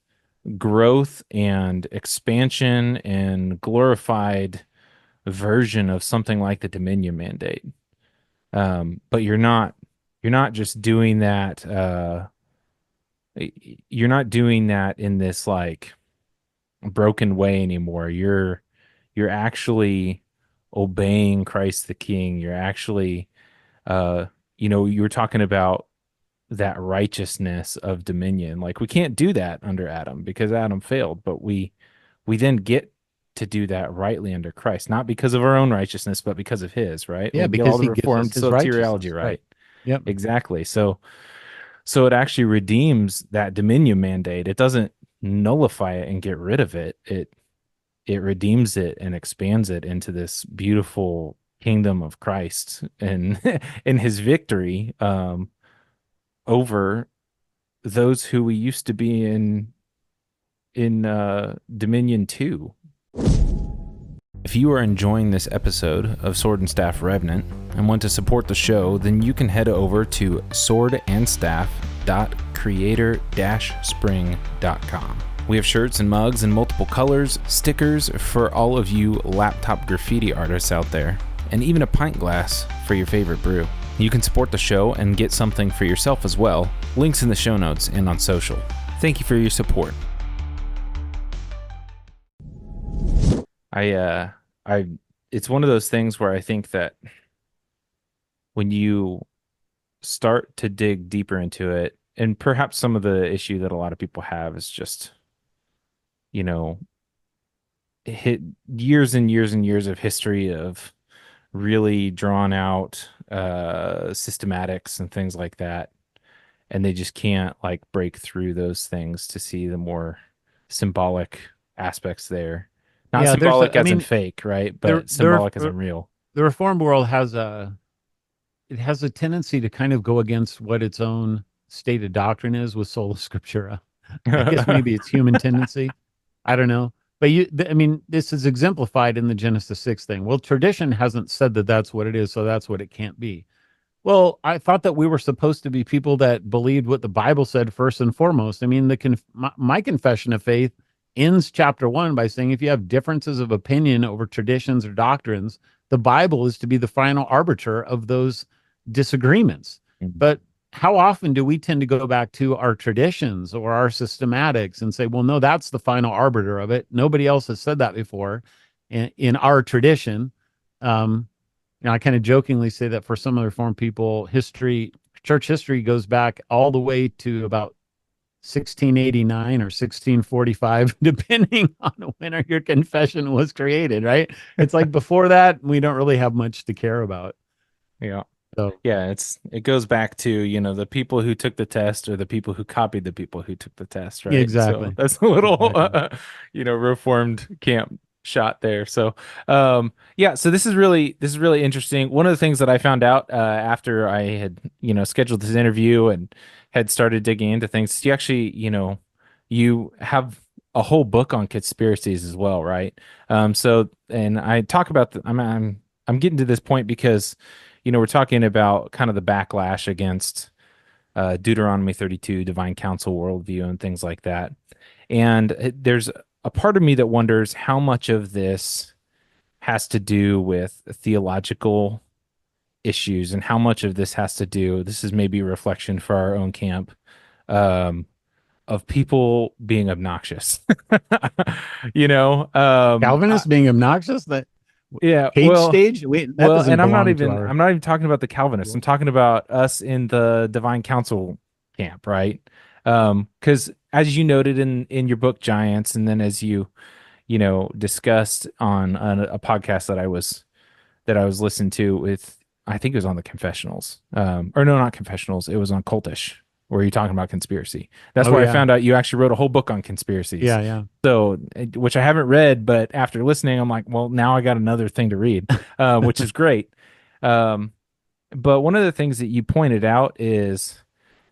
growth and expansion and glorified version of something like the Dominion Mandate. But you're not just doing that. You're not doing that in this like broken way anymore. You're actually obeying Christ the King. You're actually, uh, you were talking about that righteousness of dominion. Like we can't do that under Adam because Adam failed, but we then get to do that rightly under Christ, not because of our own righteousness, but because of his, right? Yeah, We get all because the he gives us reformed his soteriology, righteousness. Right. right? Yep. Exactly. So it actually redeems that dominion mandate. It doesn't nullify it and get rid of it. It redeems it and expands it into this beautiful kingdom of Christ and in his victory over those who we used to be in Dominion 2. If you are enjoying this episode of Sword and Staff Revenant and want to support the show, then you can head over to swordandstaff.creator-spring.com. We have shirts and mugs in multiple colors, stickers for all of you laptop graffiti artists out there, and even a pint glass for your favorite brew. You can support the show and get something for yourself as well. Links in the show notes and on social. Thank you for your support. I it's one of those things where I think that when you start to dig deeper into it, and perhaps some of the issue that a lot of people have is just, you know, hit years and years and years of history of really drawn out systematics and things like that, and they just can't like break through those things to see the more symbolic aspects there. Not Yeah, symbolic I as in mean, fake, right? the But symbolic as in real. the reformed world has a tendency to kind of go against what its own stated doctrine is with sola scriptura. I guess maybe it's human tendency. I don't know. But I mean, this is exemplified in the Genesis 6 thing. Well, tradition hasn't said that that's what it is, so that's what it can't be. Well, I thought that we were supposed to be people that believed what the Bible said first and foremost. I mean, my confession of faith ends chapter 1 by saying if you have differences of opinion over traditions or doctrines, the Bible is to be the final arbiter of those disagreements. Mhm. But how often do we tend to go back to our traditions or our systematics and say, well, no, that's the final arbiter of it. Nobody else has said that before in our tradition. Um, I kind of jokingly say that for some of the Reformed people, church history goes back all the way to about 1689 or 1645, depending on when your confession was created, right? It's like before that, we don't really have much to care about. Yeah. So, Yeah, it goes back to, the people who took the test or the people who copied the people who took the test, yeah, right? So exactly. that's a little Exactly. reformed camp shot there. So yeah, so this is really interesting. One of the things that I found out after I had, scheduled this interview and had started digging into things, you actually, you have a whole book on conspiracies as well, right? So and I talk about I'm getting to this point because we're talking about kind of the backlash against Deuteronomy 32, divine counsel worldview, and things like that. And there's a part of me that wonders how much of this has to do with theological issues and how much of this has to do, this is maybe a reflection for our own camp, um, of people being obnoxious. you know, um, I, Calvinists being obnoxious, that yeah, cage stage, that well, doesn't and belong to our. I'm not even talking about the Calvinists. I'm talking about us in the divine council camp, right? Because as you noted in your book Giants, and then as discussed on a podcast that I was listening to with, I think it was on the confessionals. Or no, not confessionals. It was on cultish, where you're talking about conspiracy. That's Oh where I yeah, found out you actually wrote a whole book on conspiracies. yeah, yeah. So, which I haven't read, but after listening, I'm like, well, now I got another thing to read, which is great. Um, but one of the things that you pointed out is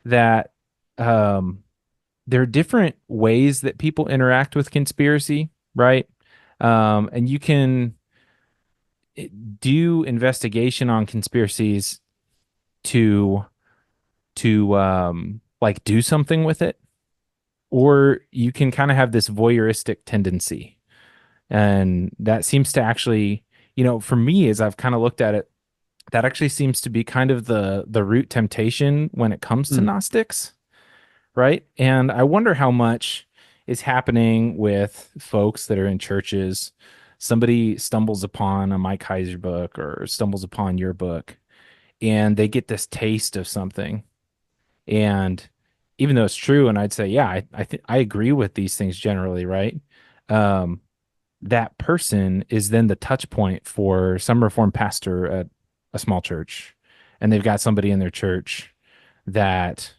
that um, there are different ways that people interact with conspiracy, right? And you can do investigation on conspiracies to like do something with it, or you can kind of have this voyeuristic tendency. And that seems to actually, for me, as I've kind of looked at it, that actually seems to be kind of the root temptation when it comes to Hmm. Gnostics, right? And I wonder how much is happening with folks that are in churches. Somebody stumbles upon a Mike Hieser book or stumbles upon your book, and they get this taste of something. And even though it's true, and I'd say, yeah, I agree with these things generally, right? Um, that person is then the touch point for some reformed pastor at a small church, and they've got somebody in their church that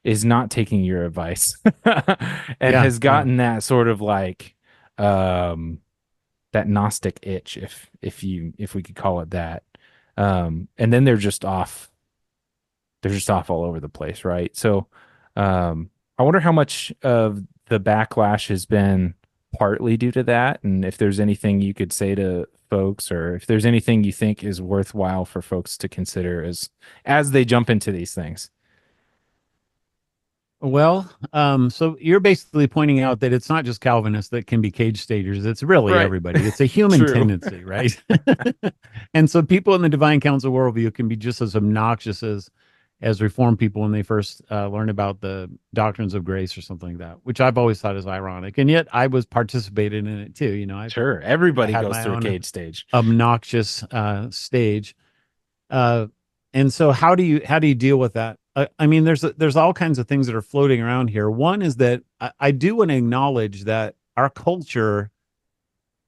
is not taking your advice and Yeah, has yeah. gotten that sort of like um that Gnostic itch, if we could call it that. And then they're just off all over the place, right? So I wonder how much of the backlash has been partly due to that, and if there's anything you could say to folks, or if there's anything you think is worthwhile for folks to consider as they jump into these things. Well, so you're basically pointing out that it's not just Calvinists that can be cage stagers. It's really Right. everybody. It's a human True. tendency, right? And so people in the divine council worldview can be just as obnoxious as reformed people when they first learn about the doctrines of grace or something like that, which I've always thought is ironic. And yet I was participating in it too. Sure. I Everybody had goes my through a own cage stage. obnoxious stage. Uh, and so how do you deal with that? I mean, there's all kinds of things that are floating around here. One is that I do want to acknowledge that our culture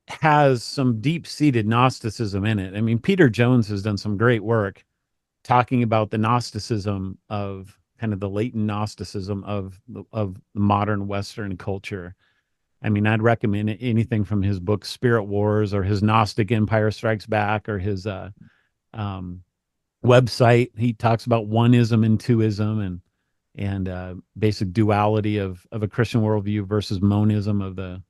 has some deep-seated Gnosticism in it. I mean, Peter Jones has done some great work talking about the Gnosticism of kind of the latent Gnosticism of modern Western culture. I mean, I'd recommend anything from his book Spirit Wars or his Gnostic Empire Strikes Back or his um, website. He talks about oneism and twoism and basic duality of a Christian worldview versus monism of the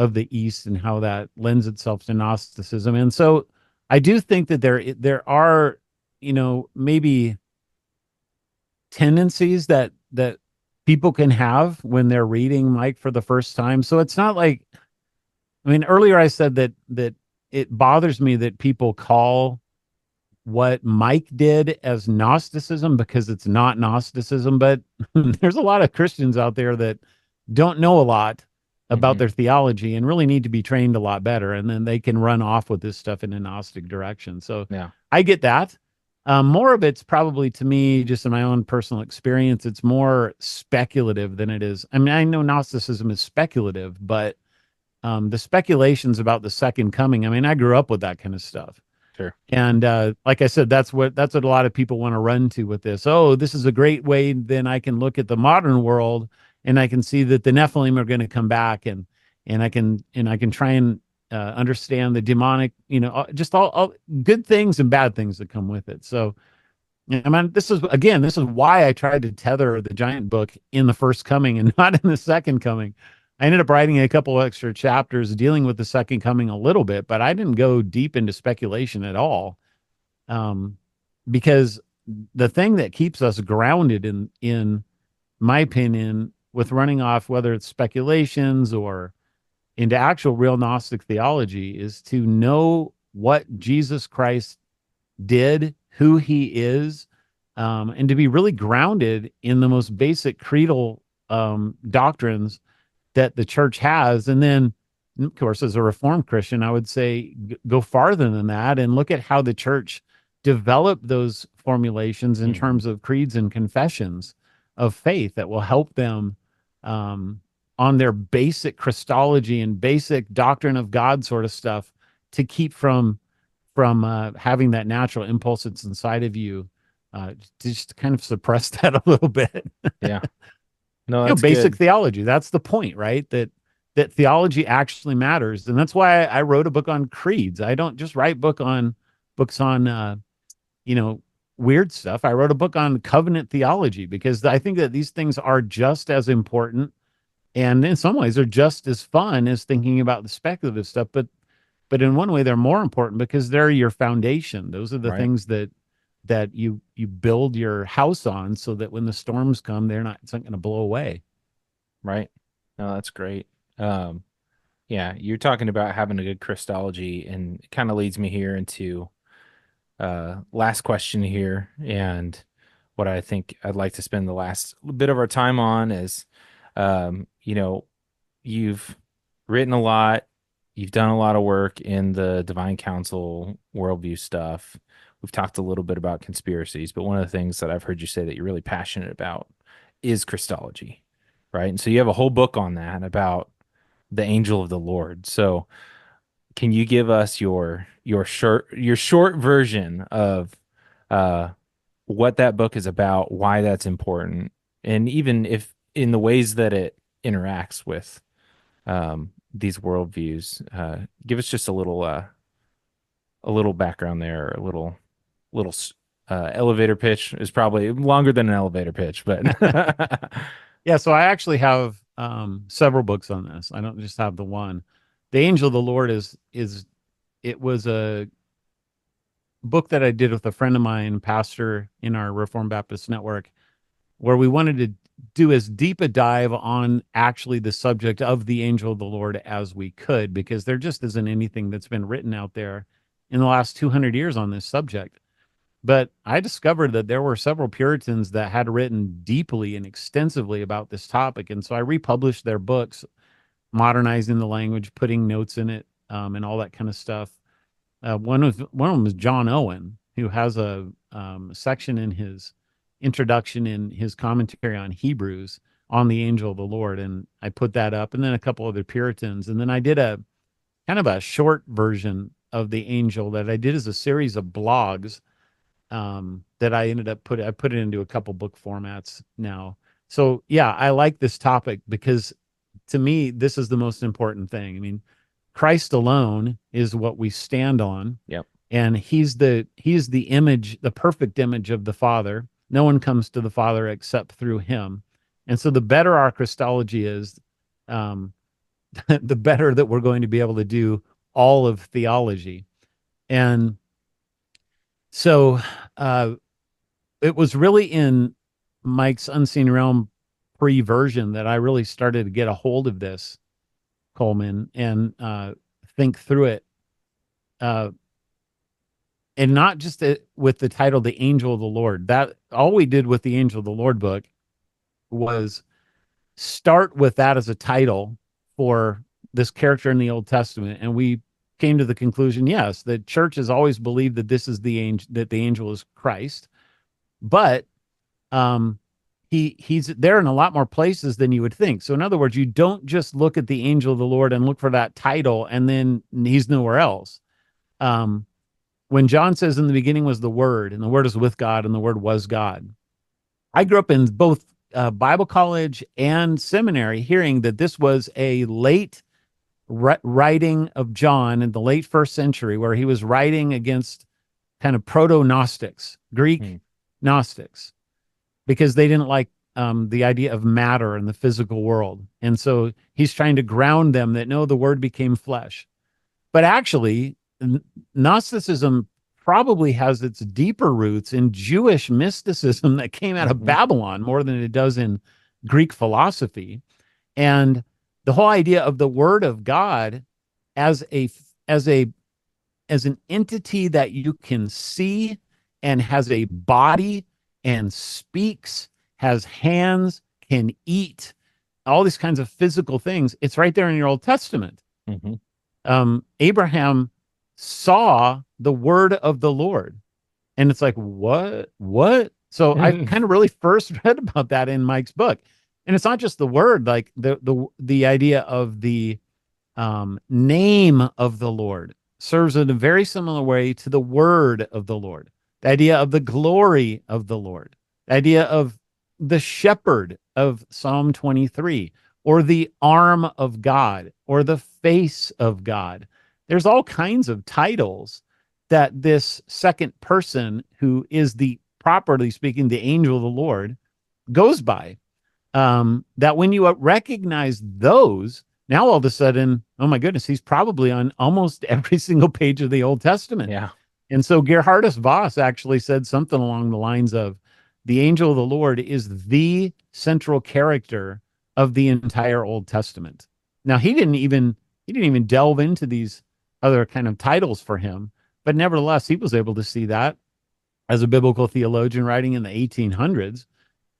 of the East and how that lends itself to Gnosticism. And so I do think that there are, maybe tendencies that people can have when they're reading Mike for the first time. So it's not like, I mean, earlier I said that it bothers me that people call what Mike did as Gnosticism because it's not Gnosticism, but there's a lot of Christians out there that don't know a lot about Hmm. their theology and really need to be trained a lot better. And then they can run off with this stuff in a Gnostic direction. So Yeah. I get that. More of it's probably, to me, just in my own personal experience, it's more speculative than it is. I mean, I know Gnosticism is speculative, but the speculations about the second coming, I mean, I grew up with that kind of stuff. Sure. And like I said, that's what a lot of people want to run to with this. Oh, this is a great way. Then I can look at the modern world and I can see that the Nephilim are going to come back, and I can try and understand the demonic, just all good things and bad things that come with it. So, I mean, this is why I tried to tether the giant book in the first coming and not in the second coming. I ended up writing a couple extra chapters dealing with the second coming a little bit, but I didn't go deep into speculation at all, um, because the thing that keeps us grounded in my opinion, with running off, whether it's speculations or into actual real Gnostic theology, is to know what Jesus Christ did, who he is, and to be really grounded in the most basic creedal doctrines that the church has. And then, of course, as a Reformed Christian, I would say go farther than that and look at how the church developed those formulations in Hmm. terms of creeds and confessions of faith that will help them on their basic Christology and basic doctrine of God sort of stuff, to keep from having that natural impulse that's inside of you, to just kind of suppress that a little bit. Yeah. No, that's Basic good. theology. That's the point, right? That theology actually matters, and that's why I wrote a book on creeds. I don't just write books on you know weird stuff. I wrote a book on covenant theology because I think that these things are just as important, and in some ways are just as fun as thinking about the speculative stuff. But in one way, they're more important because they're your foundation. Those are the Right. things that you build your house on, so that when the storms come, it's not going to blow away. Right. No, that's great. Um, yeah, you're talking about having a good Christology, and it kind of leads me here into last question here, and what I think I'd like to spend the last bit of our time on is, you know, you've written a lot, you've done a lot of work in the divine council worldview stuff. We've talked a little bit about conspiracies, but one of the things that I've heard you say that you're really passionate about is Christology, right? And so you have a whole book on that about the angel of the Lord. So can you give us your short version of uh what that book is about, why that's important, and even if in the ways that it interacts with these worldviews? Give us just a little background there, a little elevator pitch is probably longer than an elevator pitch, but Yeah, so I actually have several books on this. I don't just have the one. The Angel of the Lord is it was a book that I did with a friend of mine, pastor in our Reformed Baptist network, where we wanted to do as deep a dive on actually the subject of the angel of the Lord as we could, because there just isn't anything that's been written out there in the last 200 years on this subject. But I discovered that there were several Puritans that had written deeply and extensively about this topic. And so I republished their books, modernizing the language, putting notes in it, and all that kind of stuff. One of them is John Owen, who has a section in his introduction in his commentary on Hebrews on the angel of the Lord, and I put that up, and then a couple other Puritans, and then I did a kind of a short version of the angel that I did as a series of blogs, that I ended up I put it into a couple book formats now. So yeah, I like this topic because to me, this is the most important thing. I mean, Christ alone is what we stand on, yep. and he's the image, the perfect image of the Father. No one comes to the Father except through him. And so the better our Christology is, um, the better that we're going to be able to do all of theology. And so uh, it was really in Mike's Unseen Realm pre-version that I really started to get a hold of this, Coleman, and think through it. And not just with the title, The Angel of the Lord. That all we did with the Angel of the Lord book was start with that as a title for this character in the Old Testament. And we came to the conclusion, yes, the church has always believed that this is the angel, that the angel is Christ. But um, he's there in a lot more places than you would think. So in other words, you don't just look at the angel of the Lord and look for that title and then he's nowhere else. When John says in the beginning was the Word, and the Word is with God, and the Word was God. I grew up in both Bible college and seminary hearing that this was a late writing of John in the late first century, where he was writing against kind of proto-Gnostics, Greek Gnostics, because they didn't like the idea of matter in the physical world. And so he's trying to ground them that no, the Word became flesh. But actually, Gnosticism probably has its deeper roots in Jewish mysticism that came out of Babylon more than it does in Greek philosophy. And the whole idea of the Word of God as an entity that you can see and has a body and speaks, has hands, can eat, all these kinds of physical things. It's right there in your Old Testament. Abraham saw the word of the Lord, and it's like, what? So I kind of really first read about that in Mike's book, and it's not just the word, like the idea of the name of the Lord serves in a very similar way to the word of the Lord. The idea of the glory of the Lord, the idea of the shepherd of Psalm 23, or the arm of God, or the face of God. There's all kinds of titles that this second person, who is properly speaking, the angel of the Lord, goes by. That when you recognize those, now all of a sudden, oh my goodness, he's probably on almost every single page of the Old Testament. Yeah. And so Gerhardus Voss actually said something along the lines of, the angel of the Lord is the central character of the entire Old Testament. Now, he didn't even delve into these other kind of titles for him, but nevertheless, he was able to see that as a biblical theologian writing in the 1800s.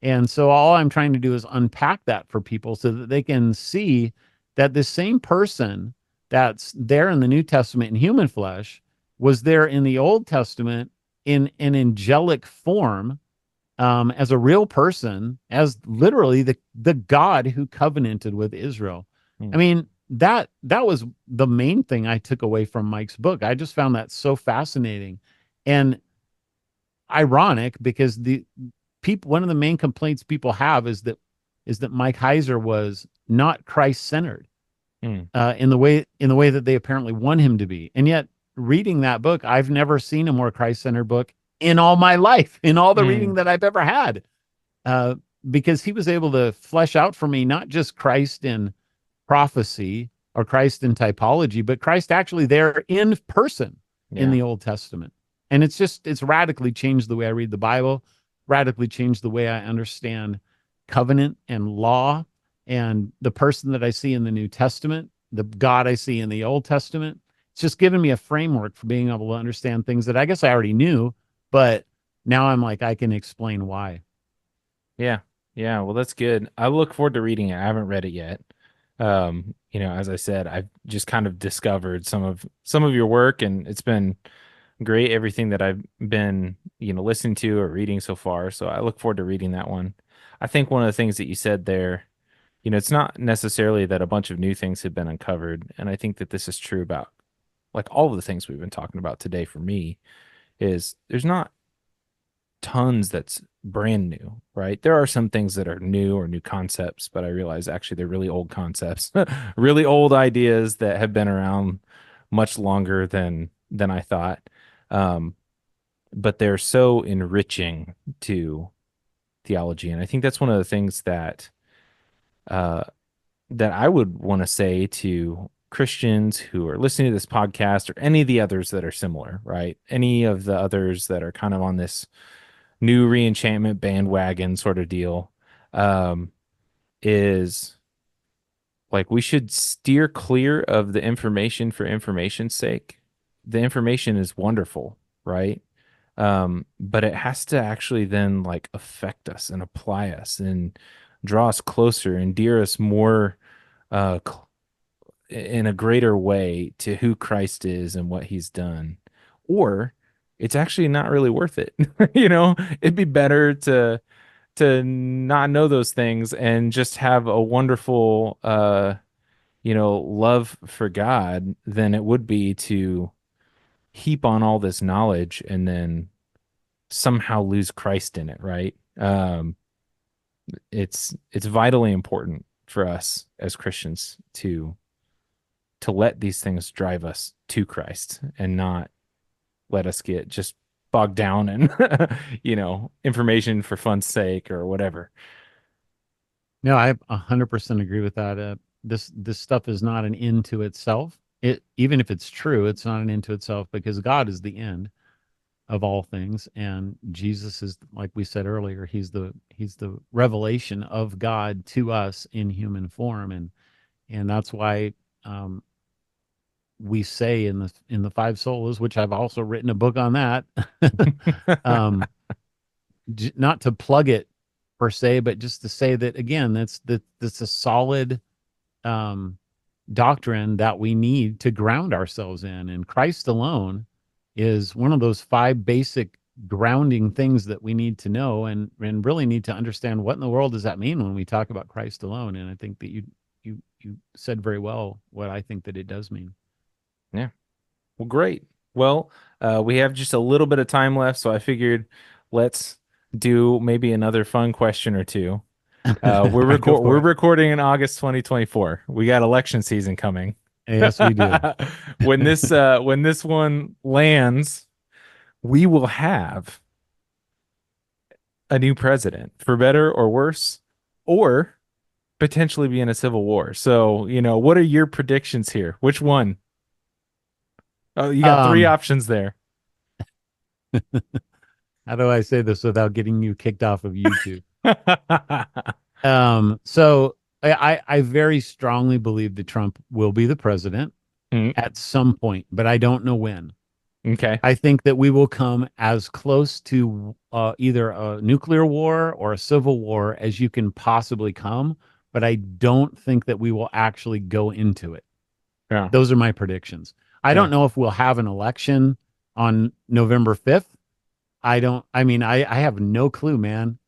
And so all I'm trying to do is unpack that for people so that they can see that this same person that's there in the New Testament in human flesh was there in the Old Testament in an angelic form, as a real person, as literally the God who covenanted with Israel. I mean, that was the main thing I took away from Mike's book. I just found that so fascinating and ironic, because one of the main complaints people have is that Mike Hieser was not Christ-centered in the way that they apparently want him to be. And yet, reading that book, I've never seen a more Christ-centered book in all my life, in all the reading that I've ever had, because he was able to flesh out for me not just Christ in prophecy or Christ in typology, but Christ actually there in person in the Old Testament. And it's radically changed the way I read the Bible, radically changed the way I understand covenant and law, and the person that I see in the New Testament, the God I see in the Old Testament. It's just given me a framework for being able to understand things that I guess I already knew, but now I'm like, I can explain why. Yeah. Well, that's good. I look forward to reading it. I haven't read it yet. As I said, I've just kind of discovered some of your work, and it's been great, everything that I've been, listening to or reading so far. So I look forward to reading that one. I think one of the things that you said there, it's not necessarily that a bunch of new things have been uncovered. And I think that this is true about like all of the things we've been talking about today for me, is there's not tons that's brand new, right? There are some things that are new or new concepts, but I realize actually they're really old concepts, really old ideas that have been around much longer than I thought. But they're so enriching to theology. And I think that's one of the things that that I would want to say to Christians who are listening to this podcast or any of the others that are similar, right? Any of the others that are kind of on this new reenchantment bandwagon sort of deal, um, is like we should steer clear of the information for information's sake. The information is wonderful, right? But it has to actually then like affect us and apply us and draw us closer, endear us more uh, in a greater way to who Christ is and what he's done. Or it's actually not really worth it. It'd be better to not know those things and just have a wonderful love for God than it would be to heap on all this knowledge and then somehow lose Christ in it, right? It's vitally important for us as Christians to let these things drive us to Christ and not let us get just bogged down in information for fun's sake or whatever. No, I 100% agree with that. This stuff is not an end to itself. Even if it's true, it's not an end to itself because God is the end of all things, and Jesus is, like we said earlier, he's the revelation of God to us in human form, and that's why we say in the five solas, which I've also written a book on that, um, not to plug it per se, but just to say that again, that's a solid um, doctrine that we need to ground ourselves in, and Christ alone is one of those five basic grounding things that we need to know and really need to understand what in the world does that mean when we talk about Christ alone. And I think that you said very well what I think that it does mean. Yeah. Well, great. Well, we have just a little bit of time left, so I figured let's do maybe another fun question or two. Go We're for it. recording in August 2024. We got election season coming. Yes, we do. When this one lands, we will have a new president, for better or worse, or potentially be in a civil war. So, what are your predictions here? Which one? Oh, you got three Um, options there. how do I say this without getting you kicked off of YouTube? So I very strongly believe that Trump will be the president Mm, at some point, but I don't know when. okay. I think that we will come as close to either a nuclear war or a civil war as you can possibly come, but I don't think that we will actually go into it. Yeah. Those are my predictions. I don't Yeah. know if we'll have an election on November 5th. I have no clue, man.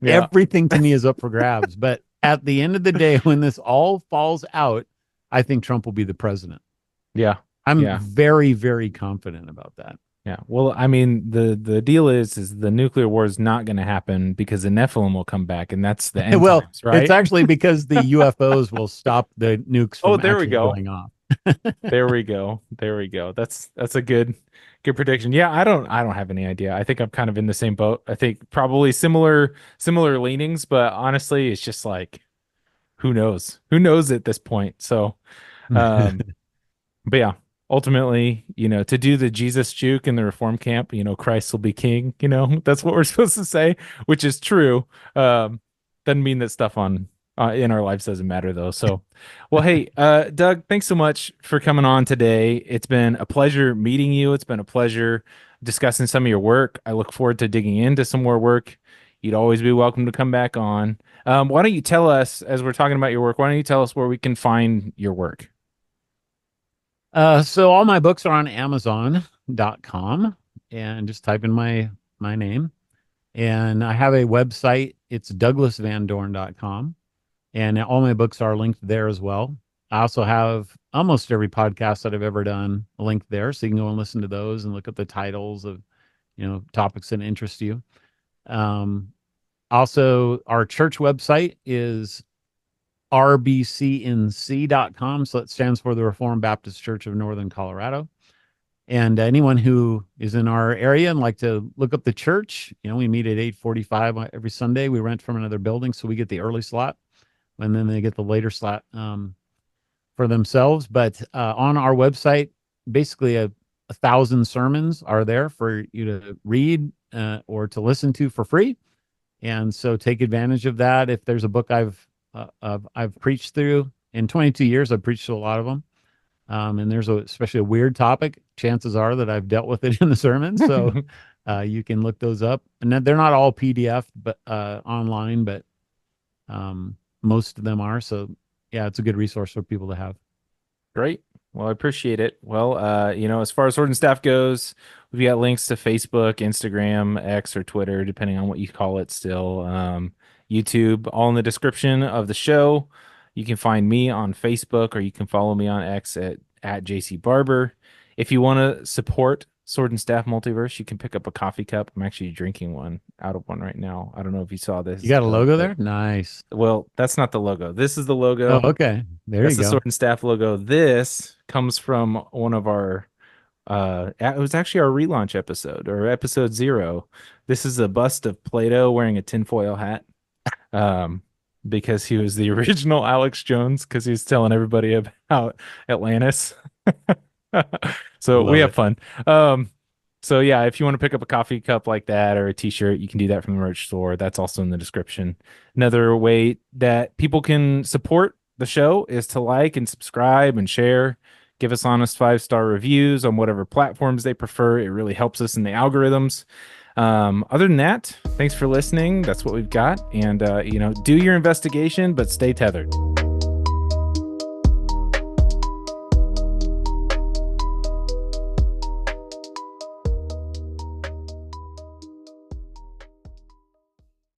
Yeah. Everything to me is up for grabs. But at the end of the day, when this all falls out, I think Trump will be the president. Yeah. I'm Yeah. very, very confident about that. Yeah. Well, I mean, the deal is the nuclear war is not going to happen because the Nephilim will come back, and that's the end Well, times, it's right? actually because the UFOs will stop the nukes Oh, from there we actually go. going off. There we go. There we go. That's a good prediction. Yeah, I don't have any idea. I think I'm kind of in the same boat. I think probably similar leanings, but honestly, it's just like who knows? Who knows at this point? So, um but yeah, ultimately, to do the Jesus juke in the reform camp, Christ will be king, that's what we're supposed to say, which is true. Doesn't mean that stuff on in our lives doesn't matter though. So, well, hey, Doug, thanks so much for coming on today. It's been a pleasure meeting you. It's been a pleasure discussing some of your work. I look forward to digging into some more work. You'd always be welcome to come back on. Why don't you tell us, as we're talking about your work, why don't you tell us where we can find your work? So all my books are on Amazon.com and just type in my name. And I have a website. It's douglasvandorn.com. And all my books are linked there as well. I also have almost every podcast that I've ever done linked there. So you can go and listen to those and look at the titles of, topics that interest you. Um, Also, our church website is rbcnc.com. So it stands for the Reformed Baptist Church of Northern Colorado. And anyone who is in our area and like to look up the church, we meet at 8:45 every Sunday. We rent from another building, so we get the early slot. and then they get the later slot for themselves. But on our website, basically 1,000 sermons are there for you to read or to listen to for free. And so take advantage of that. If there's a book I've preached through in 22 years, I've preached to a lot of them. And there's especially a weird topic. Chances are that I've dealt with it in the sermon. So you can look those up. And they're not all PDF, but online, but most of them are. So yeah, it's a good resource for people to have. Great. Well, I appreciate it. Well, as far as Sword and Staff goes, we've got links to Facebook, Instagram, X, or Twitter, depending on what you call it still. YouTube, all in the description of the show. You can find me on Facebook, or you can follow me on X at JC Barber. If you want to support Sword and Staff Multiverse, you can pick up a coffee cup. I'm actually drinking out of one right now. I don't know if you saw this. You got a logo there? Nice. Well, that's not the logo. This is the logo. Oh, okay. There That's you the go. Sword and Staff logo. This comes from one of our it was actually our relaunch episode, or episode 0. This is a bust of Plato wearing a tinfoil hat. Because he was the original Alex Jones, because he's telling everybody about Atlantis. So we have fun. So yeah, if you want to pick up a coffee cup like that or a t-shirt, you can do that from the merch store. That's also in the description. Another way that people can support the show is to like and subscribe and share. Give us honest 5-star reviews on whatever platforms they prefer. It really helps us in the algorithms. Other than that, thanks for listening. That's what we've got. And, do your investigation, but stay tethered.